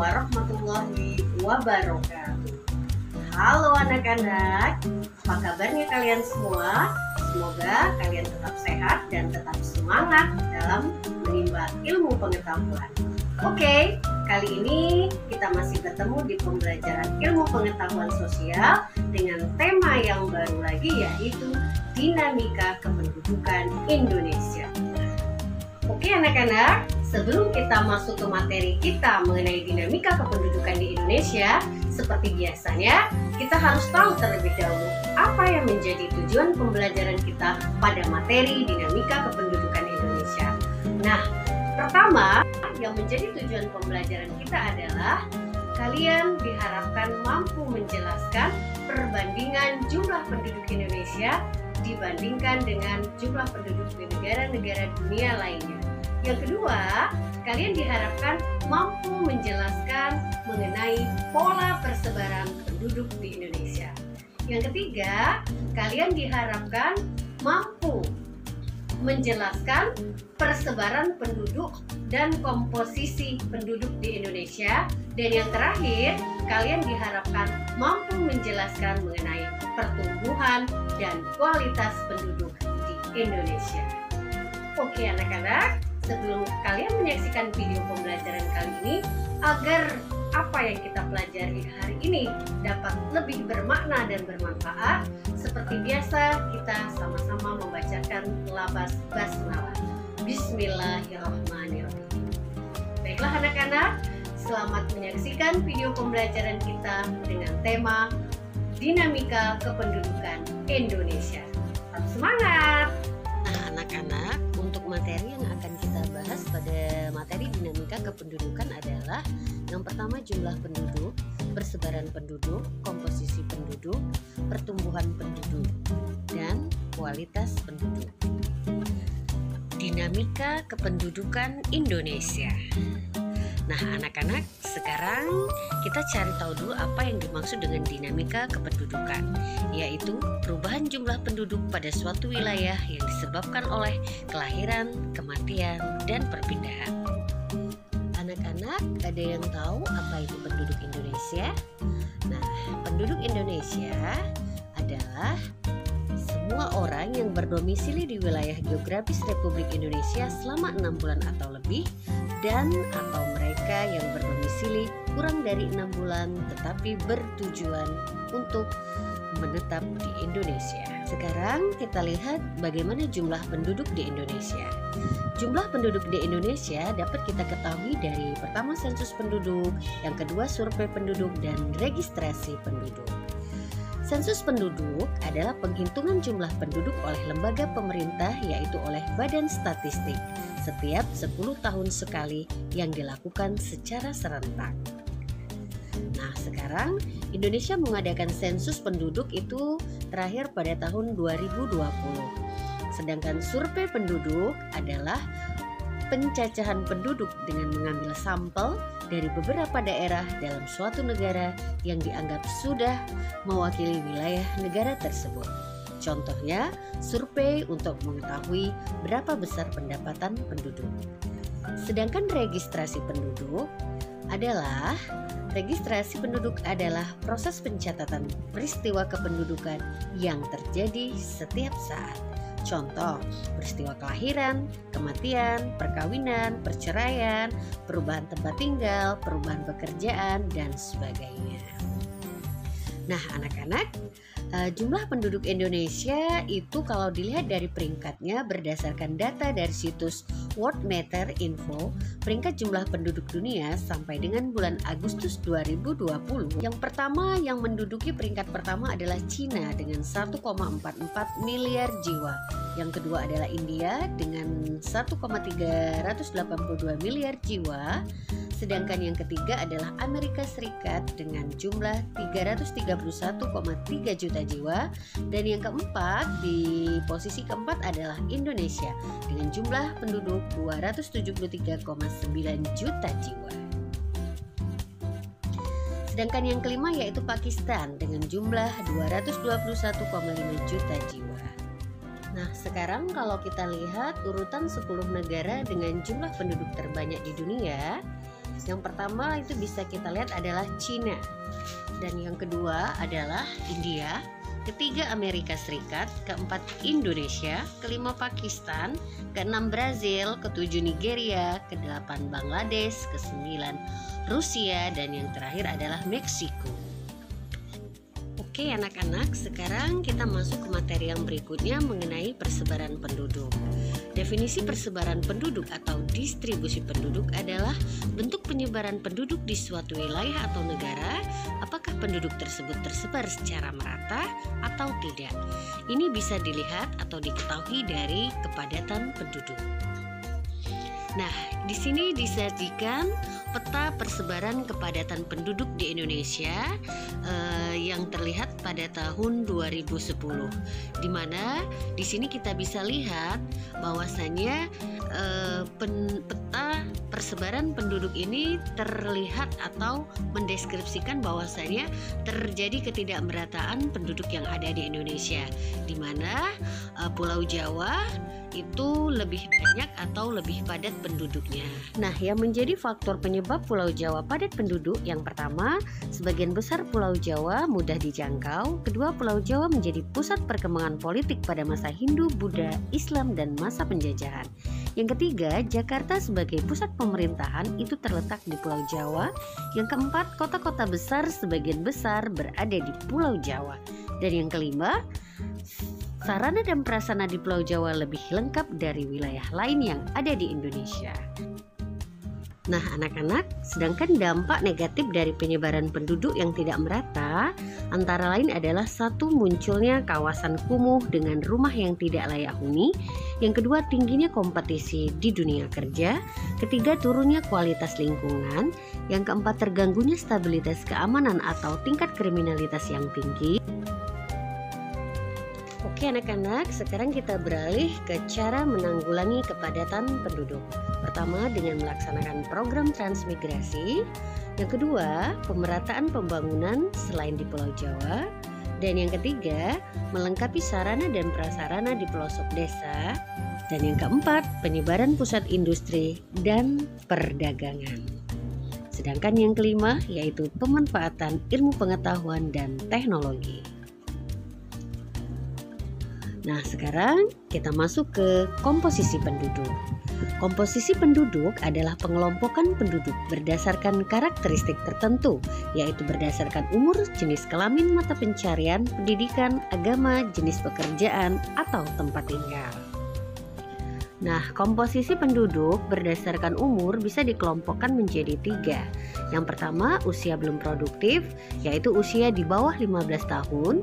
warahmatullahi wabarakatuh. Halo anak-anak, apa kabarnya kalian semua? Semoga kalian tetap sehat dan tetap semangat dalam menimba ilmu pengetahuan. Oke, kali ini kita masih bertemu di pembelajaran ilmu pengetahuan sosial dengan tema yang baru lagi, yaitu dinamika kependudukan Indonesia. Oke anak-anak, sebelum kita masuk ke materi kita mengenai dinamika kependudukan di Indonesia, seperti biasanya kita harus tahu terlebih dahulu apa yang menjadi tujuan pembelajaran kita pada materi dinamika kependudukan Indonesia. Nah, pertama yang menjadi tujuan pembelajaran kita adalah kalian diharapkan mampu menjelaskan perbandingan jumlah penduduk Indonesia dibandingkan dengan jumlah penduduk di negara-negara dunia lainnya. Yang kedua, kalian diharapkan mampu menjelaskan mengenai pola persebaran penduduk di Indonesia. Yang ketiga, kalian diharapkan mampu menjelaskan persebaran penduduk dan komposisi penduduk di Indonesia. Dan yang terakhir, kalian diharapkan mampu menjelaskan mengenai pertumbuhan dan kualitas penduduk di Indonesia. Oke anak-anak, sebelum kalian menyaksikan video pembelajaran kali ini, agar apa yang kita pelajari hari ini dapat lebih bermakna dan bermanfaat, seperti biasa kita sama-sama membacakan lafaz basmalah. Bismillahirrahmanirrahim. Baiklah anak-anak, selamat menyaksikan video pembelajaran kita dengan tema dinamika kependudukan Indonesia. Tetap semangat! Nah anak-anak, untuk materi yang akan kita bahas pada materi dinamika kependudukan adalah yang pertama jumlah penduduk, persebaran penduduk, komposisi penduduk, pertumbuhan penduduk, dan kualitas penduduk. Dinamika kependudukan Indonesia. Nah anak-anak, sekarang kita cari tahu dulu apa yang dimaksud dengan dinamika kependudukan, yaitu perubahan jumlah penduduk pada suatu wilayah yang disebabkan oleh kelahiran, kematian, dan perpindahan. Anak-anak, ada yang tahu apa itu penduduk Indonesia? Nah, penduduk Indonesia adalah semua orang yang berdomisili di wilayah geografis Republik Indonesia selama 6 bulan atau lebih, dan atau mereka yang berdomisili kurang dari 6 bulan tetapi bertujuan untuk menetap di Indonesia. Sekarang kita lihat bagaimana jumlah penduduk di Indonesia. Jumlah penduduk di Indonesia dapat kita ketahui dari pertama sensus penduduk, yang kedua survei penduduk, dan registrasi penduduk. Sensus penduduk adalah penghitungan jumlah penduduk oleh lembaga pemerintah, yaitu oleh Badan Statistik, setiap 10 tahun sekali yang dilakukan secara serentak. Nah, sekarang Indonesia mengadakan sensus penduduk itu terakhir pada tahun 2020. Sedangkan survei penduduk adalah pencacahan penduduk dengan mengambil sampel dari beberapa daerah dalam suatu negara yang dianggap sudah mewakili wilayah negara tersebut. Contohnya, survei untuk mengetahui berapa besar pendapatan penduduk. Sedangkan registrasi penduduk adalah proses pencatatan peristiwa kependudukan yang terjadi setiap saat. Contoh, peristiwa kelahiran, kematian, perkawinan, perceraian, perubahan tempat tinggal, perubahan pekerjaan, dan sebagainya. Nah anak-anak, jumlah penduduk Indonesia itu kalau dilihat dari peringkatnya berdasarkan data dari situs Worldmeter Info, peringkat jumlah penduduk dunia sampai dengan bulan Agustus 2020. Yang pertama yang menduduki peringkat pertama adalah Cina dengan 1,44 miliar jiwa. Yang kedua adalah India dengan 1,382 miliar jiwa. Sedangkan yang ketiga adalah Amerika Serikat dengan jumlah 331,3 juta jiwa. Dan yang keempat, di posisi keempat adalah Indonesia dengan jumlah penduduk 273,9 juta jiwa. Sedangkan yang kelima yaitu Pakistan dengan jumlah 221,5 juta jiwa. Nah, sekarang kalau kita lihat urutan 10 negara dengan jumlah penduduk terbanyak di dunia, Yang pertama itu bisa kita lihat adalah Cina, dan yang kedua adalah India, ketiga Amerika Serikat, keempat Indonesia, kelima Pakistan, keenam Brazil, ketujuh Nigeria, kedelapan Bangladesh, kesembilan Rusia, dan yang terakhir adalah Meksiko. Oke anak-anak, sekarang kita masuk ke materi yang berikutnya mengenai persebaran penduduk. Definisi persebaran penduduk atau distribusi penduduk adalah bentuk penyebaran penduduk di suatu wilayah atau negara, apakah penduduk tersebut tersebar secara merata atau tidak. Ini bisa dilihat atau diketahui dari kepadatan penduduk. Nah, di sini disajikan peta persebaran kepadatan penduduk di Indonesia yang terlihat pada tahun 2010, di mana di sini kita bisa lihat bahwasannya peta persebaran penduduk ini terlihat atau mendeskripsikan bahwasannya terjadi ketidakmerataan penduduk yang ada di Indonesia, di mana Pulau Jawa itu lebih banyak atau lebih padat penduduknya. Nah, yang menjadi faktor penyebab Pulau Jawa padat penduduk, yang pertama, sebagian besar Pulau Jawa mudah dijangkau. Kedua, Pulau Jawa menjadi pusat perkembangan politik pada masa Hindu, Buddha, Islam, dan masa penjajahan. Yang ketiga, Jakarta sebagai pusat pemerintahan itu terletak di Pulau Jawa. Yang keempat, kota-kota besar sebagian besar berada di Pulau Jawa. Dan yang kelima, sarana dan prasarana di Pulau Jawa lebih lengkap dari wilayah lain yang ada di Indonesia. Nah anak-anak, sedangkan dampak negatif dari penyebaran penduduk yang tidak merata antara lain adalah satu, munculnya kawasan kumuh dengan rumah yang tidak layak huni. Yang kedua, tingginya kompetisi di dunia kerja. Ketiga, turunnya kualitas lingkungan. Yang keempat, terganggunya stabilitas keamanan atau tingkat kriminalitas yang tinggi. Oke anak-anak, sekarang kita beralih ke cara menanggulangi kepadatan penduduk. Pertama, dengan melaksanakan program transmigrasi. Yang kedua, pemerataan pembangunan selain di Pulau Jawa. Dan yang ketiga, melengkapi sarana dan prasarana di pelosok desa. Dan yang keempat, penyebaran pusat industri dan perdagangan. Sedangkan yang kelima, yaitu pemanfaatan ilmu pengetahuan dan teknologi. Nah, sekarang kita masuk ke komposisi penduduk. Komposisi penduduk adalah pengelompokan penduduk berdasarkan karakteristik tertentu, yaitu berdasarkan umur, jenis kelamin, mata pencarian, pendidikan, agama, jenis pekerjaan, atau tempat tinggal. Nah, komposisi penduduk berdasarkan umur bisa dikelompokkan menjadi 3. Yang pertama, usia belum produktif, yaitu usia di bawah 15 tahun.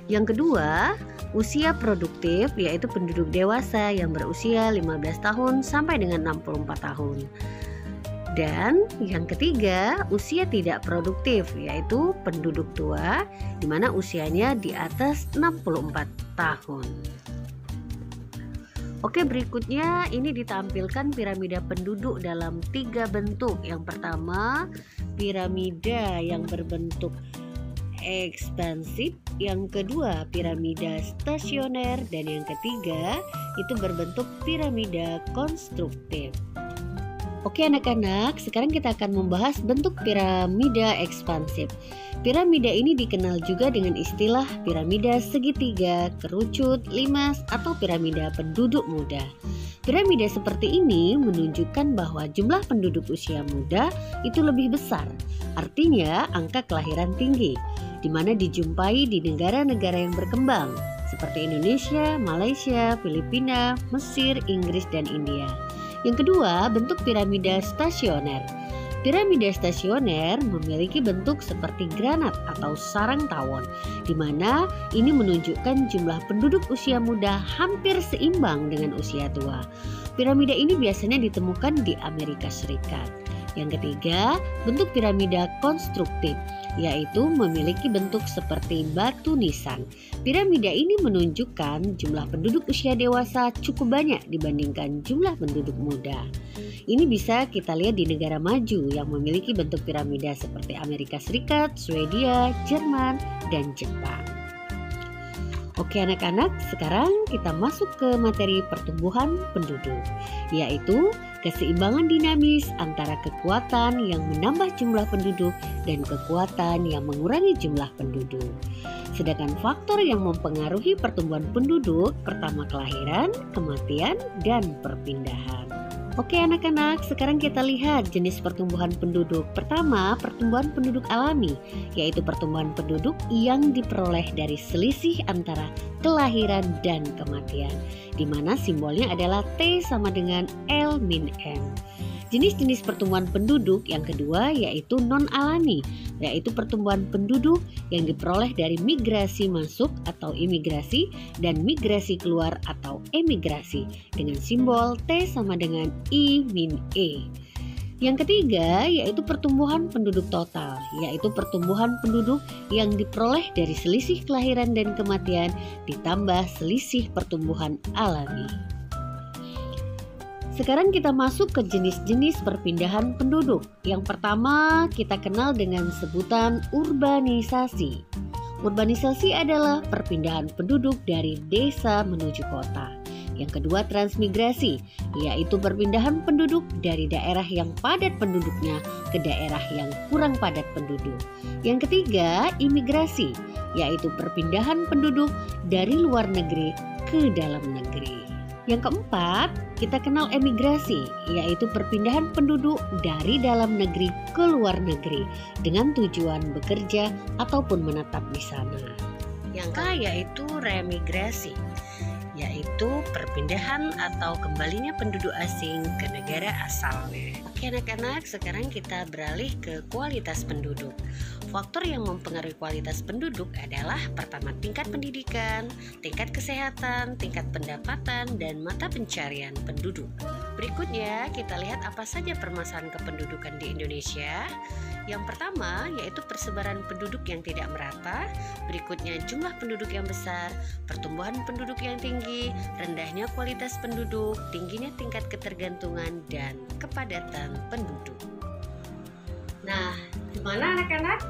Yang kedua, usia produktif, yaitu penduduk dewasa yang berusia 15 tahun sampai dengan 64 tahun. Dan yang ketiga, usia tidak produktif, yaitu penduduk tua, di mana usianya di atas 64 tahun. Oke, berikutnya ini ditampilkan piramida penduduk dalam 3 bentuk. Yang pertama, piramida yang berbentuk ekspansif, yang kedua piramida stasioner, dan yang ketiga itu berbentuk piramida konstruktif. Oke anak-anak, sekarang kita akan membahas bentuk piramida ekspansif. Piramida ini dikenal juga dengan istilah piramida segitiga, kerucut, limas, atau piramida penduduk muda. Piramida seperti ini menunjukkan bahwa jumlah penduduk usia muda itu lebih besar, artinya angka kelahiran tinggi, di mana dijumpai di negara-negara yang berkembang seperti Indonesia, Malaysia, Filipina, Mesir, Inggris, dan India. Yang kedua, bentuk piramida stasioner. Piramida stasioner memiliki bentuk seperti granat atau sarang tawon, di mana ini menunjukkan jumlah penduduk usia muda hampir seimbang dengan usia tua. Piramida ini biasanya ditemukan di Amerika Serikat. Yang ketiga, bentuk piramida konstruktif, yaitu memiliki bentuk seperti batu nisan. Piramida ini menunjukkan jumlah penduduk usia dewasa cukup banyak dibandingkan jumlah penduduk muda. Ini bisa kita lihat di negara maju yang memiliki bentuk piramida seperti Amerika Serikat, Swedia, Jerman, dan Jepang. Oke anak-anak, sekarang kita masuk ke materi pertumbuhan penduduk, yaitu keseimbangan dinamis antara kekuatan yang menambah jumlah penduduk dan kekuatan yang mengurangi jumlah penduduk. Sedangkan faktor yang mempengaruhi pertumbuhan penduduk pertama kelahiran, kematian, dan perpindahan. Oke anak-anak, sekarang kita lihat jenis pertumbuhan penduduk. Pertama, pertumbuhan penduduk alami, yaitu pertumbuhan penduduk yang diperoleh dari selisih antara kelahiran dan kematian, di mana simbolnya adalah T sama dengan L min M. Jenis-jenis pertumbuhan penduduk yang kedua yaitu non-alami, yaitu pertumbuhan penduduk yang diperoleh dari migrasi masuk atau imigrasi dan migrasi keluar atau emigrasi dengan simbol T sama dengan I min E. Yang ketiga yaitu pertumbuhan penduduk total, yaitu pertumbuhan penduduk yang diperoleh dari selisih kelahiran dan kematian ditambah selisih pertumbuhan alami. Sekarang kita masuk ke jenis-jenis perpindahan penduduk. Yang pertama kita kenal dengan sebutan urbanisasi. Urbanisasi adalah perpindahan penduduk dari desa menuju kota. Yang kedua transmigrasi, yaitu perpindahan penduduk dari daerah yang padat penduduknya ke daerah yang kurang padat penduduk. Yang ketiga imigrasi, yaitu perpindahan penduduk dari luar negeri ke dalam negeri. Yang keempat, kita kenal emigrasi, yaitu perpindahan penduduk dari dalam negeri ke luar negeri dengan tujuan bekerja ataupun menetap di sana. Yang ketiga yaitu remigrasi, yaitu perpindahan atau kembalinya penduduk asing ke negara asalnya. Oke anak-anak, sekarang kita beralih ke kualitas penduduk. Faktor yang mempengaruhi kualitas penduduk adalah pertama tingkat pendidikan, tingkat kesehatan, tingkat pendapatan, dan mata pencarian penduduk. Berikutnya kita lihat apa saja permasalahan kependudukan di Indonesia. Yang pertama yaitu persebaran penduduk yang tidak merata, berikutnya jumlah penduduk yang besar, pertumbuhan penduduk yang tinggi, rendahnya kualitas penduduk, tingginya tingkat ketergantungan, dan kepadatan penduduk. Nah, gimana anak-anak?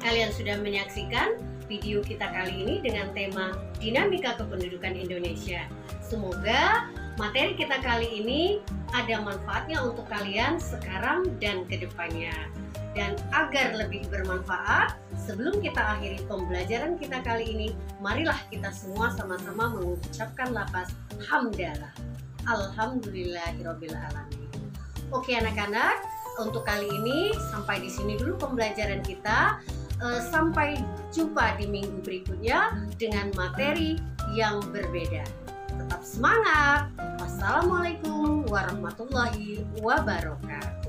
Kalian sudah menyaksikan video kita kali ini dengan tema Dinamika Kependudukan Indonesia. Semoga materi kita kali ini ada manfaatnya untuk kalian sekarang dan ke depannya. Dan agar lebih bermanfaat, sebelum kita akhiri pembelajaran kita kali ini, marilah kita semua sama-sama mengucapkan lafaz hamdalah. Alhamdulillahirabbil alamin. Oke anak-anak, untuk kali ini sampai di sini dulu pembelajaran kita. Sampai jumpa di minggu berikutnya dengan materi yang berbeda. Tetap semangat. Wassalamualaikum warahmatullahi wabarakatuh.